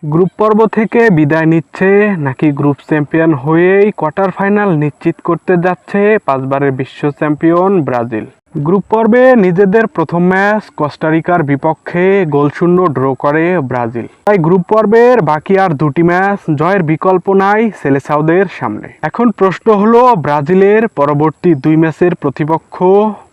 Group পর্ব থেকে বিদায় নিচ্ছে নাকি গ্রুপ চ্যাম্পিয়ন হয়েই কোয়ার্টার ফাইনাল নিশ্চিত করতে যাচ্ছে 5 বারের বিশ্ব চ্যাম্পিয়ন ব্রাজিল। গ্রুপ পর্বে নিজেদের প্রথম ম্যাচ কোস্টারিকার বিপক্ষে গোলশূন্য ড্র করে ব্রাজিল। তাই গ্রুপ পর্বের বাকি আর 2টি ম্যাচ জয়ের বিকল্প নাই সেলেসাওদের সামনে। এখন প্রশ্ন হলো, ব্রাজিলের পরবর্তী 2 ম্যাচের প্রতিপক্ষ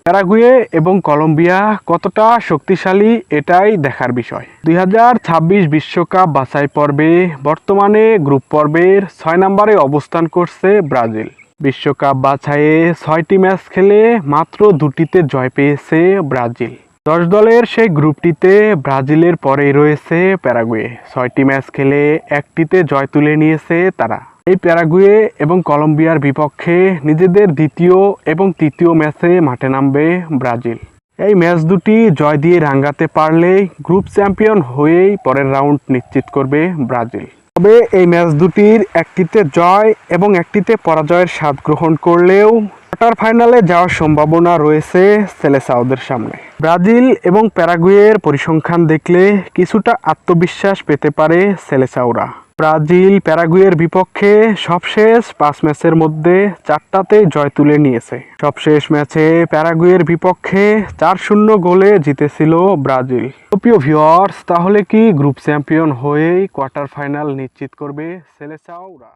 প্যারাগুয়ে এবং কলম্বিয়া কতটা শক্তিশালী, এটাই দেখার বিষয়। 2026 বিশ্বকাপ বাছাই পর্বে বর্তমানে গ্রুপ পর্বের 6 নম্বরে অবস্থান করছে ব্রাজিল। বিশ্বকাপ বাছাইয়ে 6টি ম্যাচ খেলে মাত্র 2টিতে জয় পেয়েছে ব্রাজিল। 10 দলের সেই গ্রুপটিতে ব্রাজিলের পরেই রয়েছে প্যারাগুয়ে। 6টি ম্যাচ খেলে 1টিতে জয় তুলে নিয়েছে তারা। এই প্যারাগুয়ে এবং কলম্বিয়ার বিপক্ষে নিজেদের দ্বিতীয় এবং তৃতীয় ম্যাচে মাঠে নামবে ব্রাজিল। এই ম্যাচ দুটি জয় দিয়ে রাঙ্গাতে পারলেই গ্রুপ চ্যাম্পিয়ন হয়েই পরের রাউন্ড নিশ্চিত করবে ব্রাজিল। তবে এই ম্যাচ দুটির একটিতে জয় এবং একটিতে পরাজয়ের স্বাদ গ্রহণ করলেও কোয়ার্টার ফাইনালে যাওয়ার সম্ভাবনা রয়েছে সেলেসাওদের সামনে। ব্রাজিল এবং প্যারাগুয়ের পরিসংখ্যান দেখলে কিছুটা আত্মবিশ্বাস পেতে পারে সেলেসাওরা। ব্রাজিল প্যারাগুয়ের বিপক্ষে সবশেষ 5 ম্যাচের মধ্যে 4টাতে জয় তুলে নিয়েছে। সবশেষ ম্যাচে প্যারাগুয়ের বিপক্ষে 4-0 গোলে জিতেছিল ব্রাজিল। প্রিয় ভিউয়ার্স, তাহলে কি গ্রুপ চ্যাম্পিয়ন হয়েই কোয়ার্টার ফাইনাল নিশ্চিত করবে সেলেসাওরা?